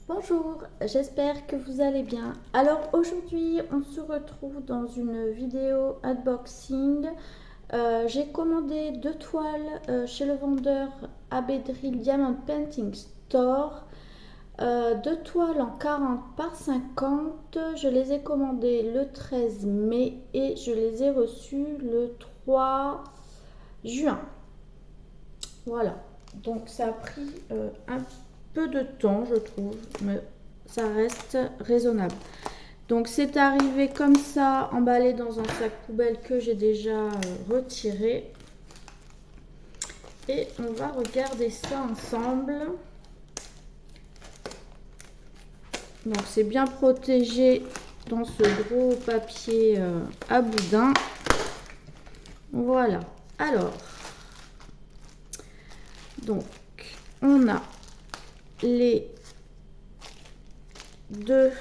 Bonjour, j'espère que vous allez bien. Alors aujourd'hui on se retrouve dans une vidéo unboxing. J'ai commandé 2 toiles chez le vendeur Abedril Diamond Painting Store. 2 toiles en 40 par 50. Je les ai commandées le 13 mai et je les ai reçues le 3 juin. Voilà, donc ça a pris un peu de temps, je trouve, mais ça reste raisonnable. Donc c'est arrivé comme ça, emballé dans un sac poubelle que j'ai déjà retiré. Et on va regarder ça ensemble. Donc c'est bien protégé dans ce gros papier à boudin. Voilà. Alors, donc on a les deux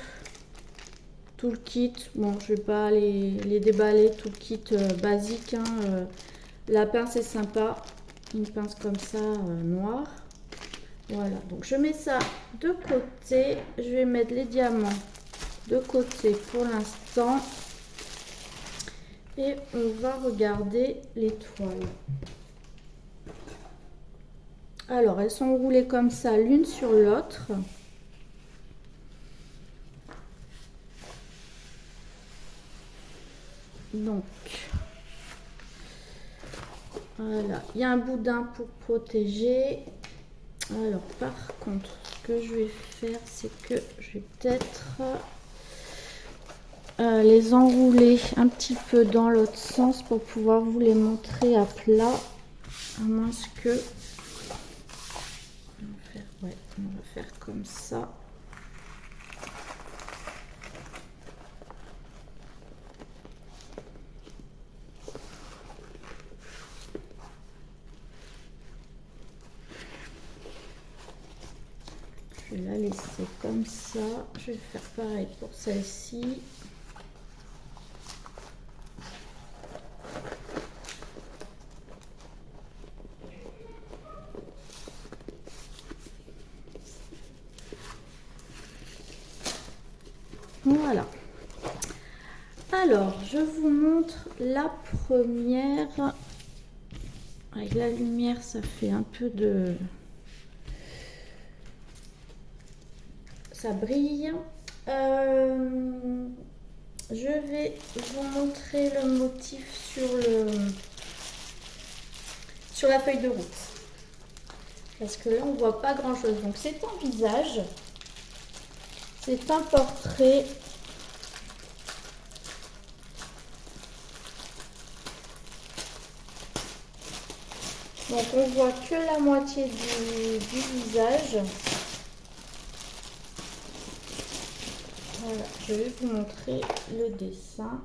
toolkits. Bon, je vais pas les déballer, toolkit basique, hein. La pince est sympa, une pince comme ça noire. Voilà, donc je mets ça de côté. Je vais mettre les diamants de côté pour l'instant et on va regarder les toiles. Alors elles sont roulées comme ça l'une sur l'autre. Donc voilà, il y a un boudin pour protéger. Alors par contre, ce que je vais faire, c'est que je vais peut-être les enrouler un petit peu dans l'autre sens pour pouvoir vous les montrer à plat, à moins que on va faire comme ça. Je vais la laisser comme ça. Je vais faire pareil pour celle-ci. Voilà. Alors, je vous montre la première. Avec la lumière, ça fait un peu de... Ça brille. Je vais vous montrer le motif sur la feuille de route. Parce que là, on voit pas grand-chose. Donc, c'est un visage. C'est un portrait. Donc on voit que la moitié du visage. Voilà, je vais vous montrer le dessin.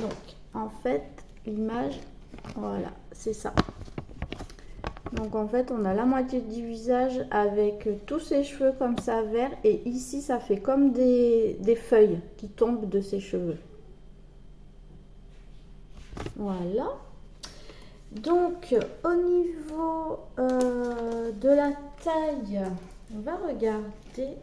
Donc en fait, l'image, voilà, c'est ça. Donc en fait, on a la moitié du visage avec tous ses cheveux comme ça verts. Et ici, ça fait comme des feuilles qui tombent de ses cheveux. Voilà. Donc au niveau de la taille, on va regarder.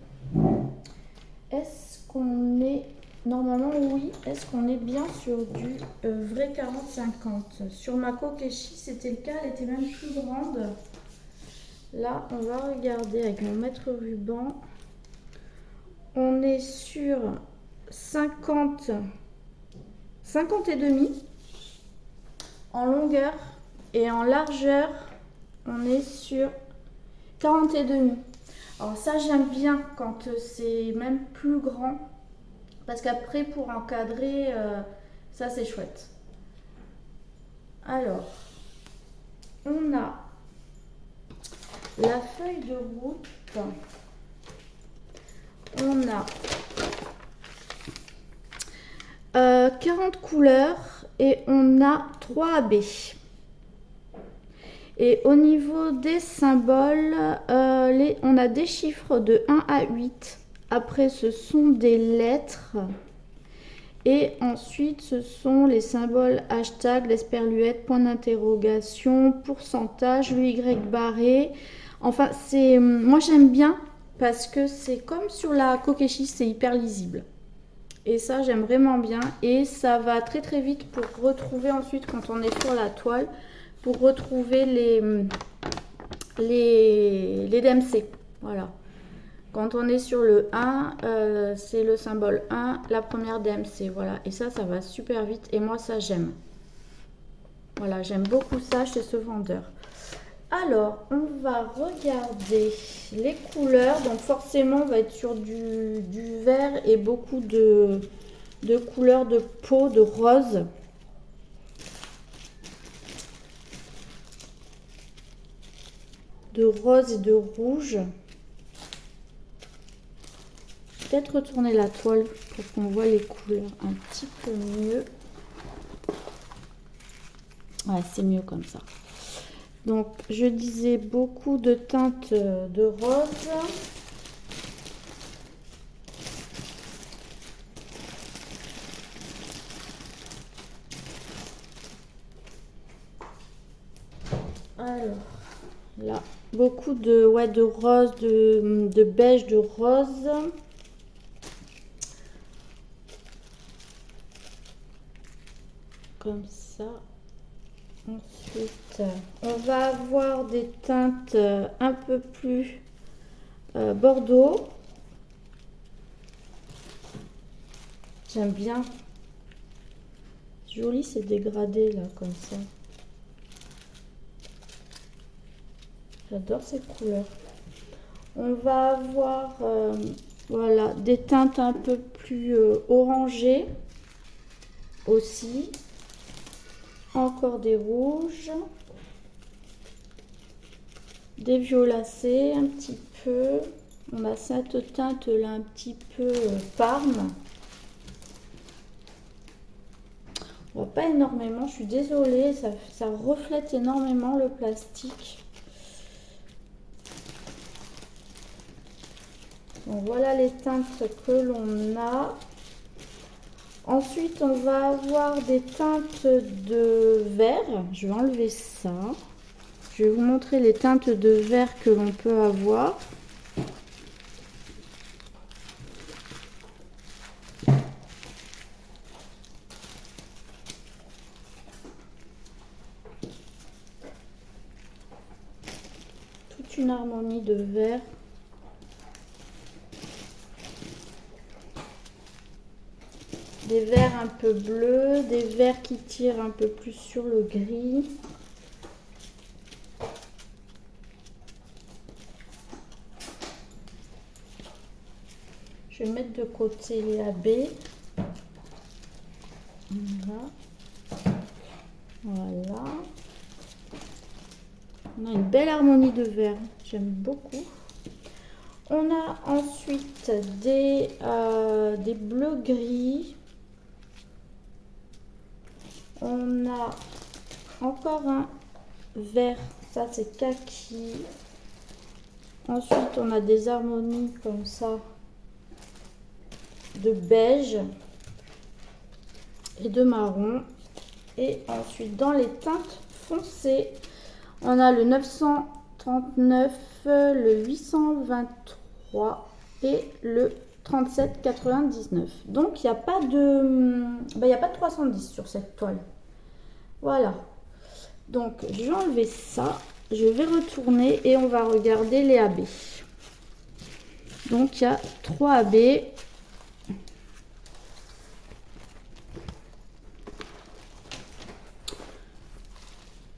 Est-ce qu'on est... Normalement oui. Est-ce qu'on est bien sur du vrai 40-50? Sur ma Kokeshi, c'était le cas. Elle était même plus grande. Là, on va regarder avec mon mètre ruban. On est sur 50 et demi. En longueur et en largeur, on est sur 40 et demi. Alors ça, j'aime bien quand c'est même plus grand, parce qu'après pour encadrer, ça c'est chouette. Alors, on a la feuille de route. On a 40 couleurs et on a 3 AB. Et au niveau des symboles, on a des chiffres de 1 à 8. Après, ce sont des lettres. Et ensuite, ce sont les symboles hashtag, l'esperluette, point d'interrogation, pourcentage, le Y barré. Enfin, moi j'aime bien parce que c'est comme sur la Kokeshi, c'est hyper lisible. Et ça, j'aime vraiment bien. Et ça va très très vite pour retrouver ensuite, quand on est sur la toile, pour retrouver les DMC. Voilà. Quand on est sur le 1, c'est le symbole 1, la première DMC. Voilà. Et ça va super vite. Et moi, ça, j'aime. Voilà, j'aime beaucoup ça chez ce vendeur. Alors, on va regarder les couleurs. Donc, forcément, on va être sur du vert et beaucoup de couleurs de peau, de rose. De rose et de rouge. Peut-être retourner la toile pour qu'on voit les couleurs un petit peu mieux. Ouais, c'est mieux comme ça. Donc, je disais beaucoup de teintes de rose. Alors, là, beaucoup de rose, de beige, de rose. Comme ça. Ensuite, on va avoir des teintes un peu plus bordeaux. J'aime bien. Joli ces dégradés là, comme ça. J'adore ces couleurs. On va avoir voilà, des teintes un peu plus orangées aussi. Encore des rouges, des violacés un petit peu. On a cette teinte là un petit peu parme. On voit pas énormément, je suis désolée, ça reflète énormément le plastique. Donc voilà les teintes que l'on a. Ensuite, on va avoir des teintes de vert. Je vais enlever ça. Je vais vous montrer les teintes de vert que l'on peut avoir. Toute une harmonie de vert. Des verts un peu bleus, des verts qui tirent un peu plus sur le gris. Je vais mettre de côté les AB. Voilà. On a une belle harmonie de vert. J'aime beaucoup. On a ensuite des bleus gris. On a encore un vert, ça c'est kaki. Ensuite on a des harmonies comme ça de beige et de marron. Et ensuite dans les teintes foncées, on a le 939, le 823 et le 37,99. Donc il n'y a pas de 310 sur cette toile. Voilà. Donc je vais enlever ça. Je vais retourner et on va regarder les AB. Donc il y a 3 AB.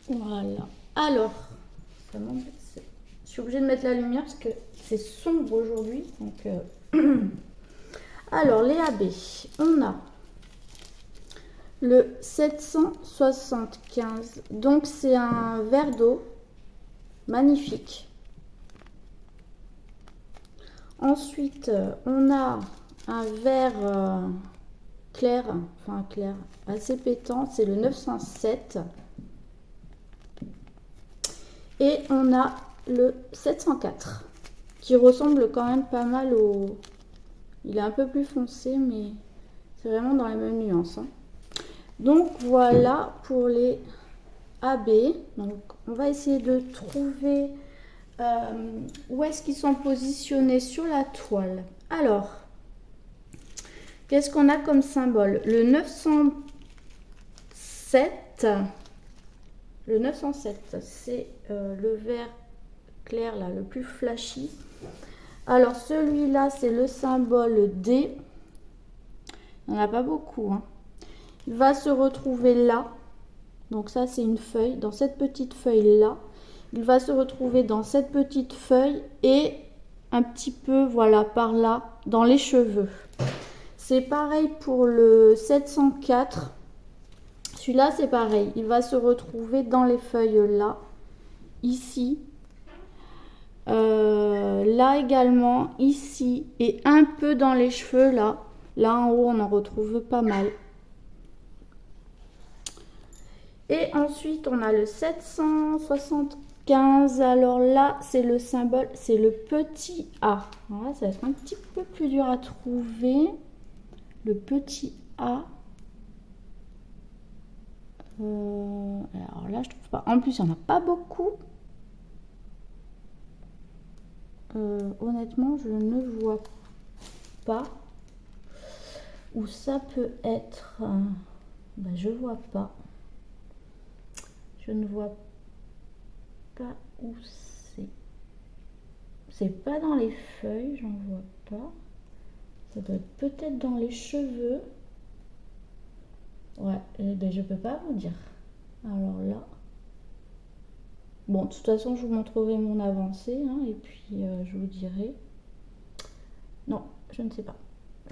Voilà. Alors, ça m'embête. Je suis obligée de mettre la lumière parce que c'est sombre aujourd'hui. Donc, alors, les AB, on a le 775. Donc, c'est un verre d'eau magnifique. Ensuite, on a un verre clair, enfin clair, assez pétant. C'est le 907. Et on a le 704 qui ressemble quand même pas mal au... Il est un peu plus foncé, mais c'est vraiment dans les mêmes nuances. Hein. Donc voilà pour les AB. Donc on va essayer de trouver où est-ce qu'ils sont positionnés sur la toile. Alors, qu'est-ce qu'on a comme symbole? Le 907. Le 907, c'est le vert clair là, le plus flashy. Alors celui-là, c'est le symbole D. Il n'y en a pas beaucoup, hein. Il va se retrouver là. Donc ça, c'est une feuille. Dans cette petite feuille-là, il va se retrouver dans cette petite feuille et un petit peu, voilà, par là, dans les cheveux. C'est pareil pour le 704. Celui-là, c'est pareil. Il va se retrouver dans les feuilles là, ici. Là également, ici, et un peu dans les cheveux là. Là en haut, on en retrouve pas mal. Et ensuite, on a le 775. Alors là, c'est le symbole, c'est le petit A. Voilà, ça va être un petit peu plus dur à trouver. Le petit A. Alors là, je trouve pas. En plus, il n'y en a pas beaucoup. Honnêtement, je ne vois pas où ça peut être. Ben, je vois pas. Je ne vois pas où c'est. C'est pas dans les feuilles, j'en vois pas. Ça doit être peut-être dans les cheveux. Ouais, ben je peux pas vous dire. Alors là. Bon, de toute façon, je vous montrerai mon avancée, hein, et puis je vous dirai. Non, je ne sais pas.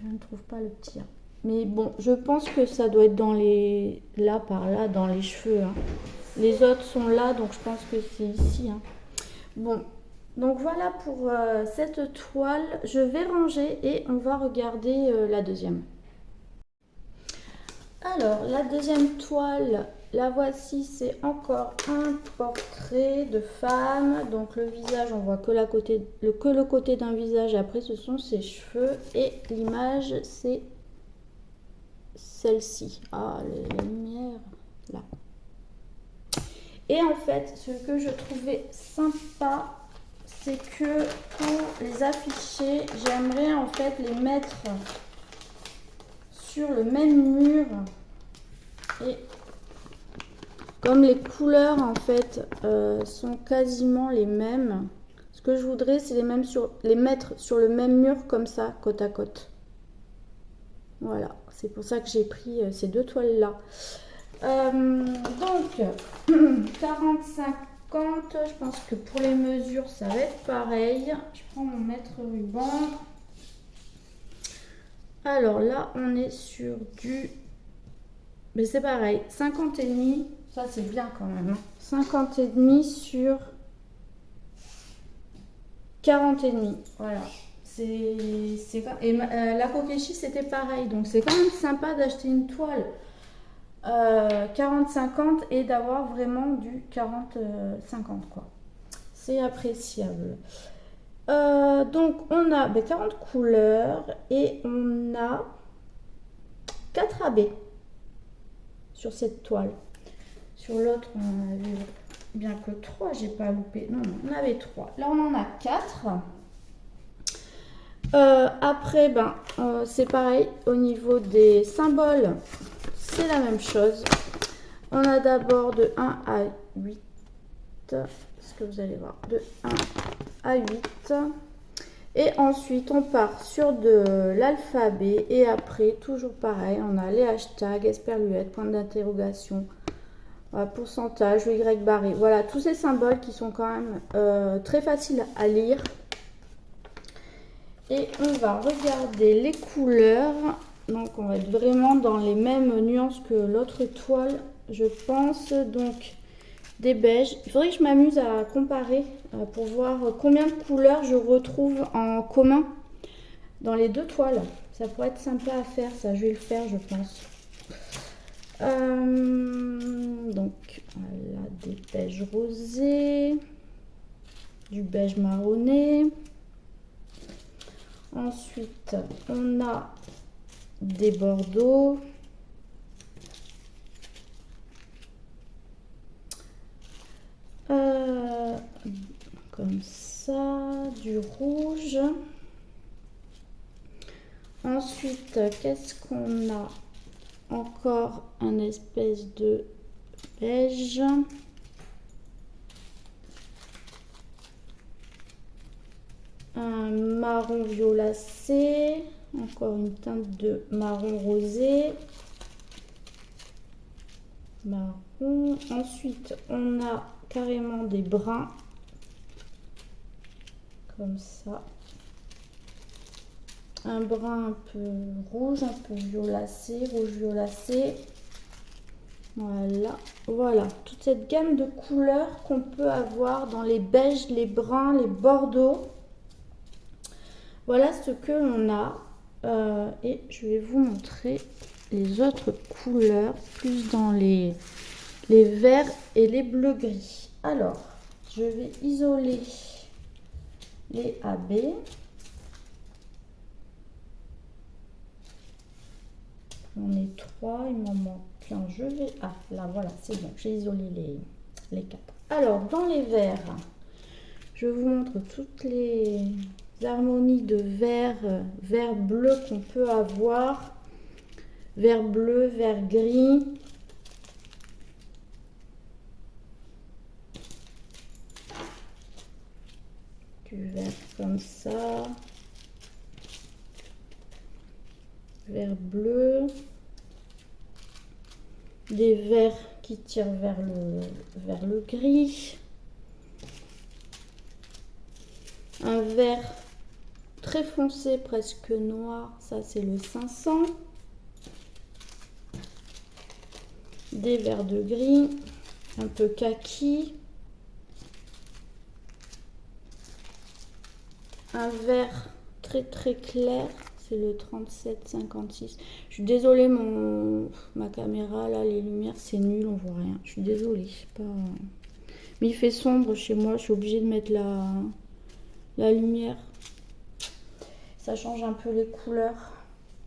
Je ne trouve pas le petit A. Mais bon, je pense que ça doit être dans les... Là, par là, dans les cheveux. Hein. Les autres sont là, donc je pense que c'est ici. Hein. Bon, donc voilà pour cette toile. Je vais ranger et on va regarder la deuxième. Alors, la deuxième toile, la voici, c'est encore un portrait de femme. Donc le visage, on voit que le côté d'un visage. Après, ce sont ses cheveux. Et l'image, c'est celle-ci. Ah, la lumière, là. Et en fait, ce que je trouvais sympa, c'est que pour les afficher, j'aimerais en fait les mettre sur le même mur. Et comme les couleurs en fait sont quasiment les mêmes, ce que je voudrais c'est les mettre sur le même mur comme ça, côte à côte. Voilà, c'est pour ça que j'ai pris ces deux toiles là. Donc 40-50, je pense que pour les mesures ça va être pareil. Je prends mon mètre ruban. Alors là on est sur du... Mais c'est pareil, 50 et demi, ça c'est bien quand même. 50 et demi sur 40 et demi, voilà. Et la Kokeshi c'était pareil, donc c'est quand même sympa d'acheter une toile 40-50 et d'avoir vraiment du 40-50 quoi. C'est appréciable. Donc on a 40 couleurs et on a 4 AB. Sur cette toile. Sur l'autre, on en avait bien que 3, j'ai pas loupé. Non, on avait 3. Là, on en a 4. Après, c'est pareil. Au niveau des symboles, c'est la même chose. On a d'abord de 1 à 8. Ce que vous allez voir. De 1 à 8. Et ensuite, on part sur de l'alphabet. Et après, toujours pareil, on a les hashtags, esperluette, point d'interrogation, pourcentage, Y barré. Voilà, tous ces symboles qui sont quand même très faciles à lire. Et on va regarder les couleurs. Donc, on va être vraiment dans les mêmes nuances que l'autre toile, je pense. Donc, des beiges. Il faudrait que je m'amuse à comparer pour voir combien de couleurs je retrouve en commun dans les deux toiles. Ça pourrait être sympa à faire, ça je vais le faire je pense. Donc voilà, des beiges rosés, du beige marronné. Ensuite on a des bordeaux. Encore comme ça, du rouge. Ensuite, qu'est-ce qu'on a? Encore un espèce de beige. Un marron violacé. Encore une teinte de marron rosé. Marron. Ensuite, on a carrément des bruns. Comme ça. Un brun un peu rouge, un peu violacé, rouge violacé. Voilà, voilà, toute cette gamme de couleurs qu'on peut avoir dans les beiges, les bruns, les bordeaux. Voilà ce que l'on a. Et je vais vous montrer les autres couleurs, plus dans les verts et les bleus gris. Alors, je vais isoler les AB. On est 3, il m'en manque un. Je vais... Ah, là, voilà, c'est bon. J'ai isolé les 4. Alors, dans les verts, je vous montre toutes les harmonies de vert, vert bleu qu'on peut avoir. Vert bleu, vert gris. Du vert comme ça. Vert bleu, des verts qui tirent vers le gris, un vert très foncé, presque noir, ça c'est le 500, des verts de gris, un peu kaki, un vert très très clair. C'est le 37-56. Je suis désolée, ma caméra, là, les lumières, c'est nul, on voit rien. Je suis désolée. Pas... Mais il fait sombre chez moi, je suis obligée de mettre la lumière. Ça change un peu les couleurs.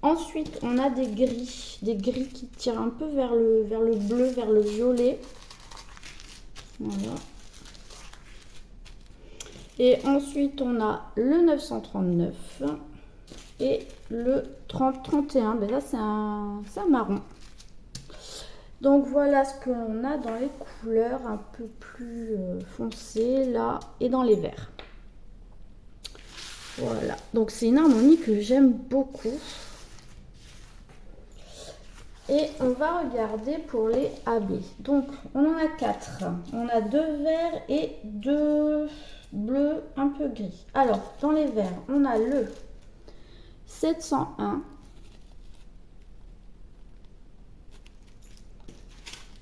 Ensuite, on a des gris qui tirent un peu vers le bleu, vers le violet. Voilà. Et ensuite, on a le 939. Et le 30-31, ben là c'est un marron. Donc voilà ce que l'on a dans les couleurs un peu plus foncées là et dans les verts. Voilà, donc c'est une harmonie que j'aime beaucoup. Et on va regarder pour les AB. Donc on en a 4. On a 2 verts et 2 bleus un peu gris. Alors dans les verts, on a le 701,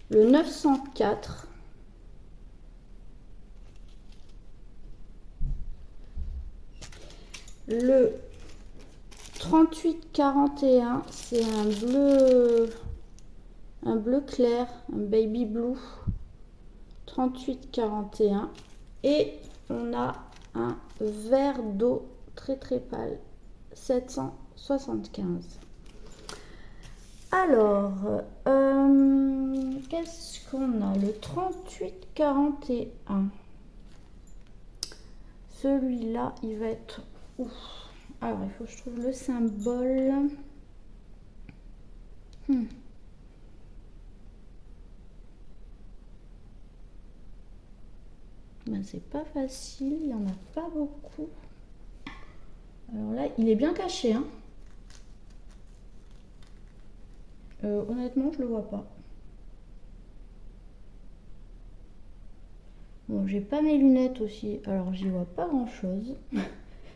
le 904, le 3841, c'est un bleu clair, un baby blue, 3841, et on a un vert d'eau très très pâle, 775. Alors, qu'est-ce qu'on a? Le 3841. Celui-là, il va être où? Alors, il faut que je trouve le symbole. Ben, c'est pas facile, il n'y en a pas beaucoup. Alors là, il est bien caché, hein. Honnêtement, je le vois pas. Bon, j'ai pas mes lunettes aussi, alors j'y vois pas grand chose.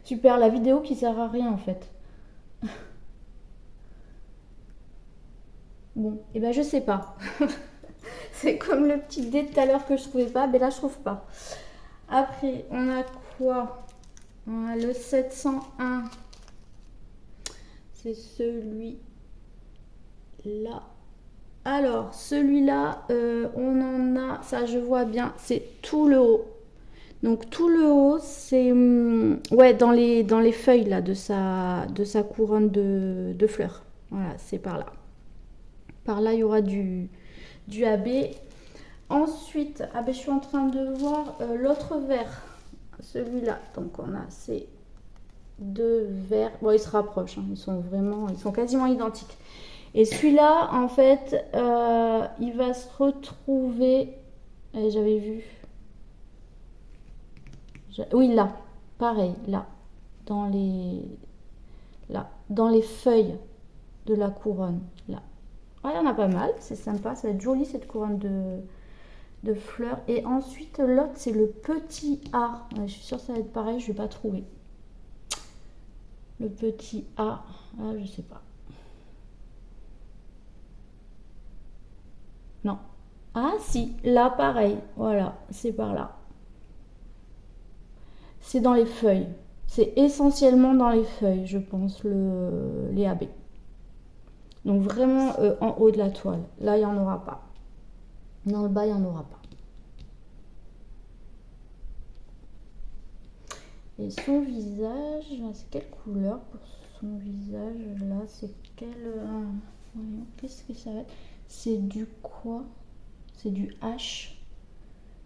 Super, la vidéo qui sert à rien en fait. Bon, et ben je sais pas. C'est comme le petit dé de tout à l'heure que je trouvais pas, mais là je trouve pas. Après, on a quoi? On a le 701. C'est celui-là. Alors, celui-là, on en a, ça je vois bien, c'est tout le haut. Donc tout le haut, c'est ouais, dans les feuilles là de sa couronne de fleurs. Voilà, c'est par là. Par là, il y aura du AB. Ensuite, ah ben, je suis en train de voir l'autre vert. celui-là. Donc on a ces deux verts. Bon, ils se rapprochent, hein. Ils sont quasiment identiques. Et celui-là, en fait, il va se retrouver. J'avais vu. Oui, là. Pareil, là. Dans les feuilles de la couronne. Là. Ah, il y en a pas mal. C'est sympa. Ça va être joli cette couronne de fleurs. Et ensuite, l'autre, c'est le petit A. Ouais, je suis sûre que ça va être pareil. Je ne vais pas trouver. Le petit A. Ah, je sais pas. Non. Ah si, là pareil. Voilà, c'est par là. C'est dans les feuilles. C'est essentiellement dans les feuilles, je pense, les AB. Donc vraiment en haut de la toile. Là, il n'y en aura pas. Dans le bas, il n'y en aura pas. Et son visage, c'est quelle couleur pour son visage? Là, c'est quel... qu'est-ce que ça va être? C'est du quoi? C'est du H.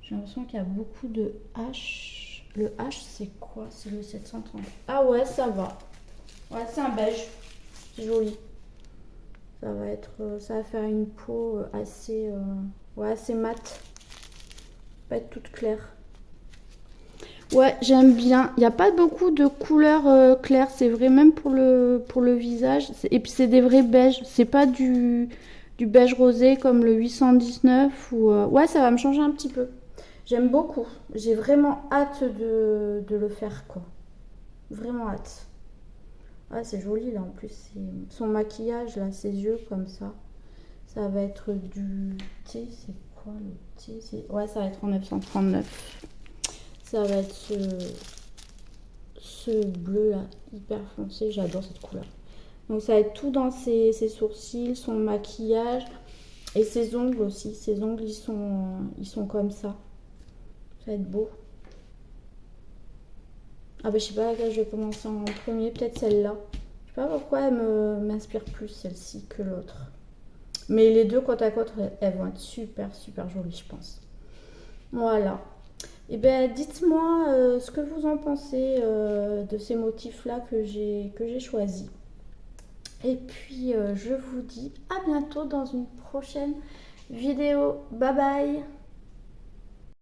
J'ai l'impression qu'il y a beaucoup de H. Le H, c'est quoi? C'est le 730. Ah ouais, ça va. Ouais, c'est un beige. C'est joli. Ça va faire une peau assez, ouais, assez mate. Pas être toute claire. Ouais, j'aime bien. Il n'y a pas beaucoup de couleurs claires. C'est vrai, même pour le visage. Et puis, c'est des vrais beiges. C'est pas du beige rosé comme le 819. Ouais, ça va me changer un petit peu. J'aime beaucoup. J'ai vraiment hâte de le faire, quoi. Vraiment hâte. Ah, c'est joli, là, en plus. Son maquillage, là, ses yeux, comme ça. Ça va être du thé. C'est quoi, le thé? Ouais, ça va être en 939. Ça va être ce bleu là, hyper foncé. J'adore cette couleur. Donc ça va être tout dans ses sourcils, son maquillage et ses ongles aussi. Ses ongles, ils sont comme ça. Ça va être beau. Ah bah je sais pas laquelle je vais commencer en premier. Peut-être celle-là. Je sais pas pourquoi elle m'inspire plus celle-ci que l'autre. Mais les deux côte à côte, elles vont être super super jolies, je pense. Voilà. Et ben dites-moi ce que vous en pensez de ces motifs-là que j'ai choisis. Et puis je vous dis à bientôt dans une prochaine vidéo. Bye bye!